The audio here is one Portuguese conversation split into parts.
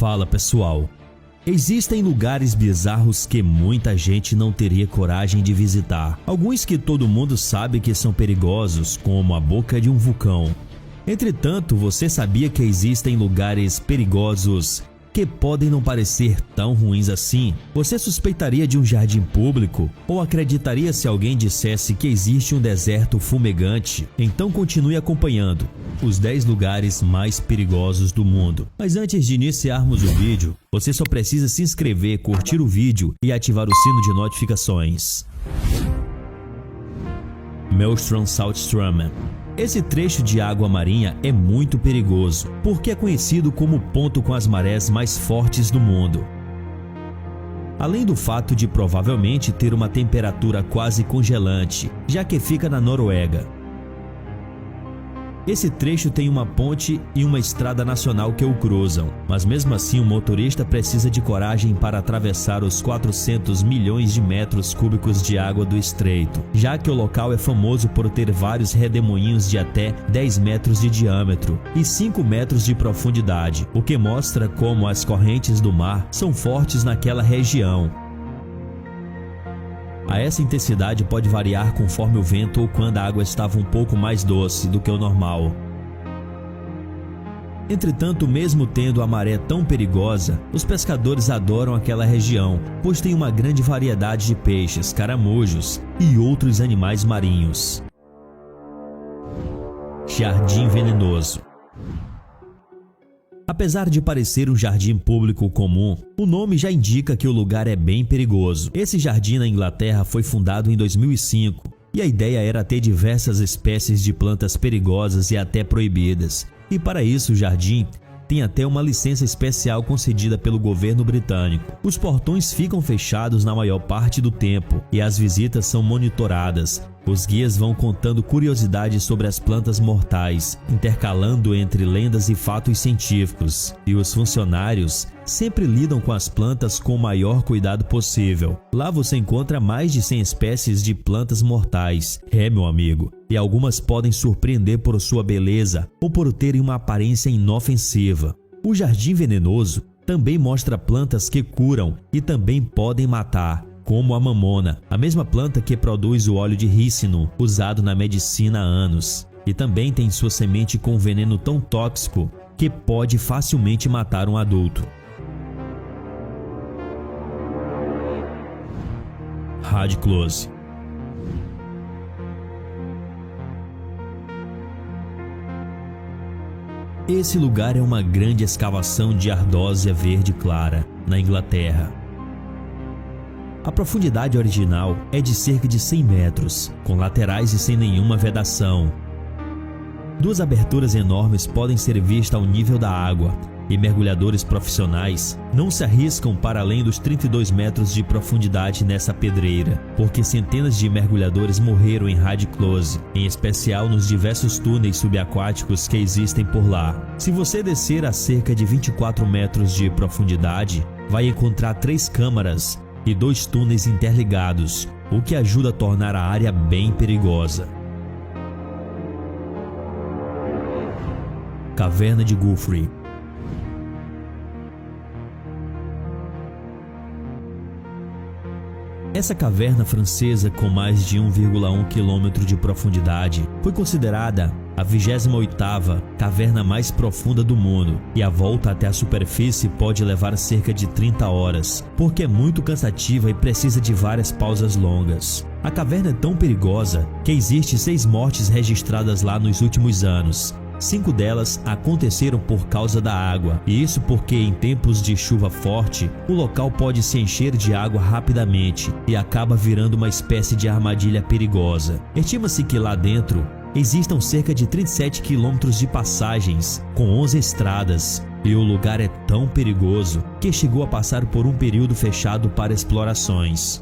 Fala pessoal, existem lugares bizarros que muita gente não teria coragem de visitar. Alguns que todo mundo sabe que são perigosos, como a boca de um vulcão. Entretanto, você sabia que existem lugares perigosos que podem não parecer tão ruins assim? Você suspeitaria de um jardim público? Ou acreditaria se alguém dissesse que existe um deserto fumegante? Então continue acompanhando os 10 lugares mais perigosos do mundo. Mas antes de iniciarmos o vídeo, você só precisa se inscrever, curtir o vídeo e ativar o sino de notificações. Maelstrom Saltström. Esse trecho de água marinha é muito perigoso, porque é conhecido como o ponto com as marés mais fortes do mundo. Além do fato de provavelmente ter uma temperatura quase congelante, já que fica na Noruega. Esse trecho tem uma ponte e uma estrada nacional que o cruzam, mas mesmo assim o motorista precisa de coragem para atravessar os 400 milhões de metros cúbicos de água do estreito, já que o local é famoso por ter vários redemoinhos de até 10 metros de diâmetro e 5 metros de profundidade, o que mostra como as correntes do mar são fortes naquela região. Essa intensidade pode variar conforme o vento ou quando a água estava um pouco mais doce do que o normal. Entretanto, mesmo tendo a maré tão perigosa, os pescadores adoram aquela região, pois tem uma grande variedade de peixes, caramujos e outros animais marinhos. Jardim Venenoso. Apesar de parecer um jardim público comum, o nome já indica que o lugar é bem perigoso. Esse jardim na Inglaterra foi fundado em 2005 e a ideia era ter diversas espécies de plantas perigosas e até proibidas. E para isso o jardim tem até uma licença especial concedida pelo governo britânico. Os portões ficam fechados na maior parte do tempo e as visitas são monitoradas. Os guias vão contando curiosidades sobre as plantas mortais, intercalando entre lendas e fatos científicos. E os funcionários sempre lidam com as plantas com o maior cuidado possível. Lá você encontra mais de 100 espécies de plantas mortais. Meu amigo, e algumas podem surpreender por sua beleza ou por terem uma aparência inofensiva. O Jardim Venenoso também mostra plantas que curam e também podem matar, como a mamona, a mesma planta que produz o óleo de rícino, usado na medicina há anos, e também tem sua semente com veneno tão tóxico que pode facilmente matar um adulto. Radclose. Esse lugar é uma grande escavação de ardósia verde clara, na Inglaterra. A profundidade original é de cerca de 100 metros, com laterais e sem nenhuma vedação. 2 aberturas enormes podem ser vistas ao nível da água, e mergulhadores profissionais não se arriscam para além dos 32 metros de profundidade nessa pedreira, porque centenas de mergulhadores morreram em Radclose, em especial nos diversos túneis subaquáticos que existem por lá. Se você descer a cerca de 24 metros de profundidade, vai encontrar 3 câmaras e 2 túneis interligados, o que ajuda a tornar a área bem perigosa. Caverna de Guthrie. Essa caverna francesa, com mais de 1,1 km de profundidade, foi considerada a 28ª caverna mais profunda do mundo, e a volta até a superfície pode levar cerca de 30 horas, porque é muito cansativa e precisa de várias pausas longas. A caverna é tão perigosa que existem 6 mortes registradas lá nos últimos anos. 5 delas aconteceram por causa da água, e isso porque em tempos de chuva forte, o local pode se encher de água rapidamente e acaba virando uma espécie de armadilha perigosa. Estima-se que lá dentro existam cerca de 37 quilômetros de passagens, com 11 estradas, e o lugar é tão perigoso que chegou a passar por um período fechado para explorações.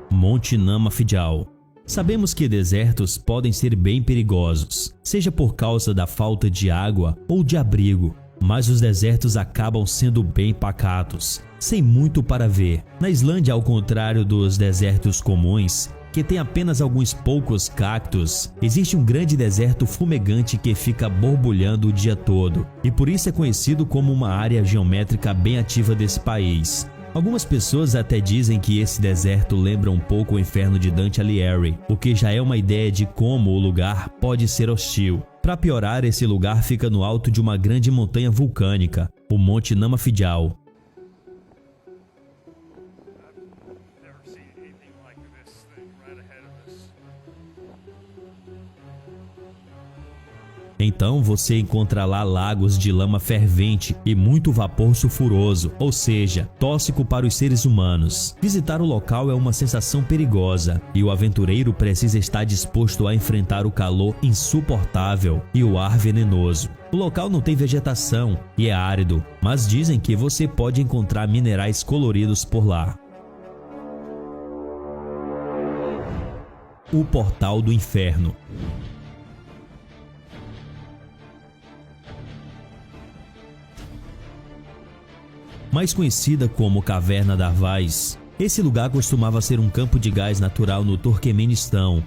Monte Namafjall. Sabemos que desertos podem ser bem perigosos, seja por causa da falta de água ou de abrigo, mas os desertos acabam sendo bem pacatos, sem muito para ver. Na Islândia, ao contrário dos desertos comuns, que tem apenas alguns poucos cactos, existe um grande deserto fumegante que fica borbulhando o dia todo, e por isso é conhecido como uma área geométrica bem ativa desse país. Algumas pessoas até dizem que esse deserto lembra um pouco o inferno de Dante Alighieri, o que já é uma ideia de como o lugar pode ser hostil. Para piorar, esse lugar fica no alto de uma grande montanha vulcânica, o Monte Namafijal. Então você encontra lá lagos de lama fervente e muito vapor sulfuroso, ou seja, tóxico para os seres humanos. Visitar o local é uma sensação perigosa e o aventureiro precisa estar disposto a enfrentar o calor insuportável e o ar venenoso. O local não tem vegetação e é árido, mas dizem que você pode encontrar minerais coloridos por lá. O Portal do Inferno. Mais conhecida como Caverna d'Arvaz, esse lugar costumava ser um campo de gás natural no Turquemenistão.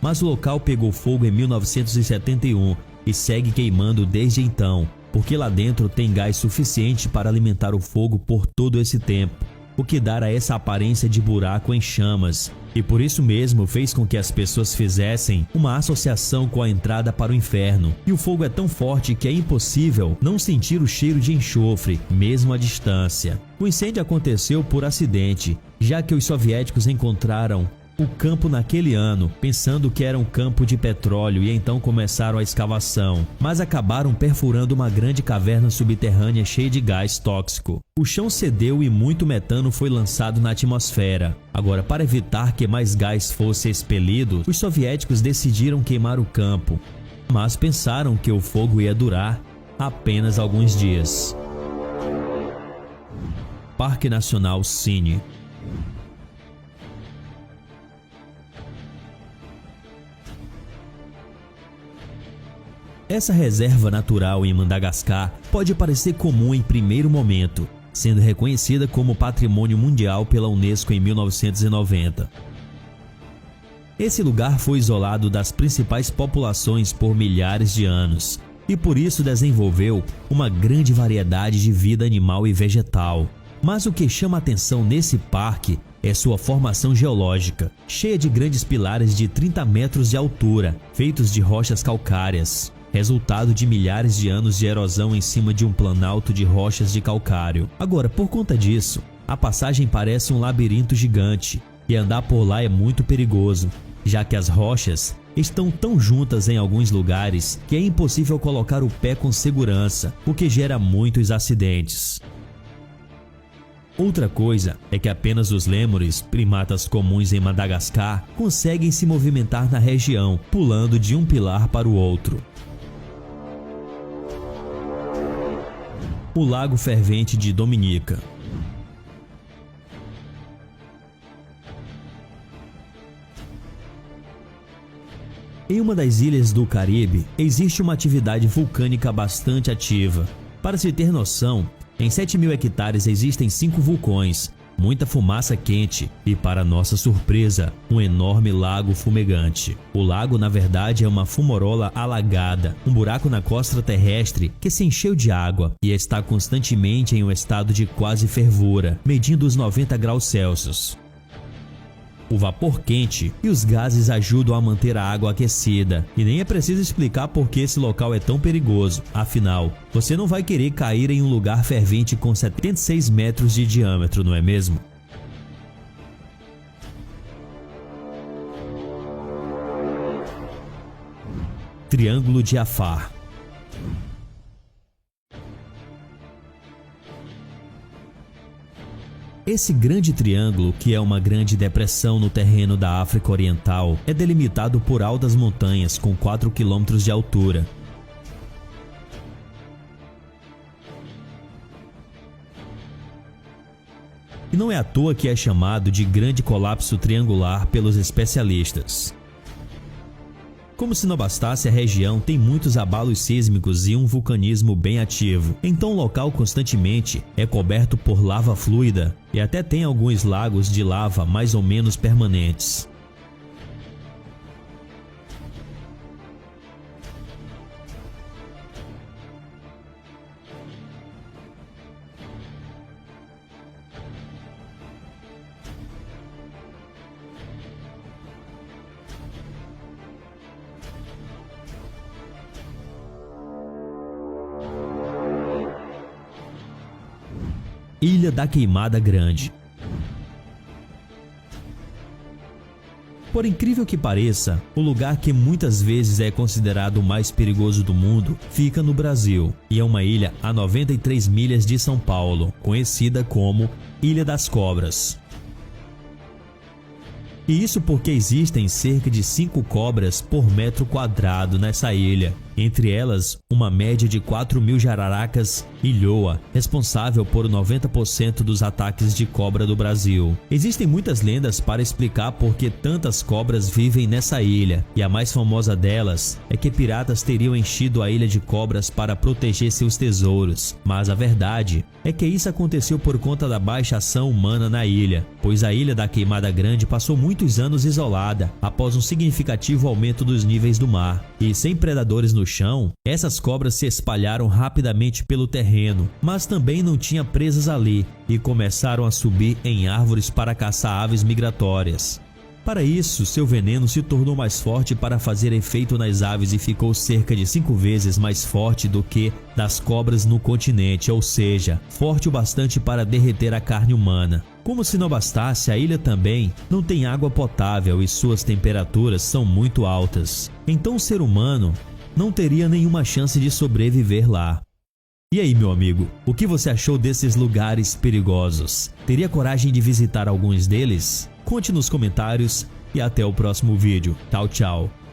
Mas o local pegou fogo em 1971 e segue queimando desde então, porque lá dentro tem gás suficiente para alimentar o fogo por todo esse tempo, o que dá a essa aparência de buraco em chamas, e por isso mesmo fez com que as pessoas fizessem uma associação com a entrada para o inferno. E o fogo é tão forte que é impossível não sentir o cheiro de enxofre, mesmo à distância. O incêndio aconteceu por acidente, já que os soviéticos encontraram o campo naquele ano, pensando que era um campo de petróleo, e então começaram a escavação, mas acabaram perfurando uma grande caverna subterrânea cheia de gás tóxico. O chão cedeu e muito metano foi lançado na atmosfera. Agora, para evitar que mais gás fosse expelido, os soviéticos decidiram queimar o campo, mas pensaram que o fogo ia durar apenas alguns dias. Parque Nacional Cine. Essa reserva natural em Madagascar pode parecer comum em primeiro momento, sendo reconhecida como Patrimônio Mundial pela Unesco em 1990. Esse lugar foi isolado das principais populações por milhares de anos e por isso desenvolveu uma grande variedade de vida animal e vegetal. Mas o que chama atenção nesse parque é sua formação geológica, cheia de grandes pilares de 30 metros de altura, feitos de rochas calcárias, resultado de milhares de anos de erosão em cima de um planalto de rochas de calcário. Agora, por conta disso, a passagem parece um labirinto gigante e andar por lá é muito perigoso, já que as rochas estão tão juntas em alguns lugares que é impossível colocar o pé com segurança, o que gera muitos acidentes. Outra coisa é que apenas os lêmures, primatas comuns em Madagascar, conseguem se movimentar na região, pulando de um pilar para o outro. O Lago Fervente de Dominica. Em uma das ilhas do Caribe, existe uma atividade vulcânica bastante ativa. Para se ter noção, em 7.000 hectares existem 5 vulcões, muita fumaça quente e, para nossa surpresa, um enorme lago fumegante. O lago, na verdade, é uma fumarola alagada, um buraco na crosta terrestre que se encheu de água e está constantemente em um estado de quase fervura, medindo os 90 graus Celsius. O vapor quente e os gases ajudam a manter a água aquecida, e nem é preciso explicar por que esse local é tão perigoso. Afinal, você não vai querer cair em um lugar fervente com 76 metros de diâmetro, não é mesmo? Triângulo de Afar. Esse grande triângulo, que é uma grande depressão no terreno da África Oriental, é delimitado por altas montanhas com 4 km de altura. E não é à toa que é chamado de Grande Colapso Triangular pelos especialistas. Como se não bastasse, a região tem muitos abalos sísmicos e um vulcanismo bem ativo. Então o local constantemente é coberto por lava fluida e até tem alguns lagos de lava mais ou menos permanentes. Ilha da Queimada Grande. Por incrível que pareça, o lugar que muitas vezes é considerado o mais perigoso do mundo fica no Brasil e é uma ilha a 93 milhas de São Paulo, conhecida como Ilha das Cobras. E isso porque existem cerca de 5 cobras por metro quadrado nessa ilha, entre elas uma média de 4.000 jararacas e lhoa, responsável por 90% dos ataques de cobra do Brasil. Existem muitas lendas para explicar por que tantas cobras vivem nessa ilha, e a mais famosa delas é que piratas teriam enchido a ilha de cobras para proteger seus tesouros, mas a verdade é que isso aconteceu por conta da baixa ação humana na ilha, pois a Ilha da Queimada Grande passou muitos anos isolada após um significativo aumento dos níveis do mar, e sem predadores no chão, essas cobras se espalharam rapidamente pelo terreno, mas também não tinha presas ali e começaram a subir em árvores para caçar aves migratórias. Para isso, seu veneno se tornou mais forte para fazer efeito nas aves e ficou cerca de 5 vezes mais forte do que das cobras no continente, ou seja, forte o bastante para derreter a carne humana. Como se não bastasse, a ilha também não tem água potável e suas temperaturas são muito altas. Então o ser humano não teria nenhuma chance de sobreviver lá. E aí, meu amigo, o que você achou desses lugares perigosos? Teria coragem de visitar alguns deles? Conte nos comentários e até o próximo vídeo. Tchau, tchau.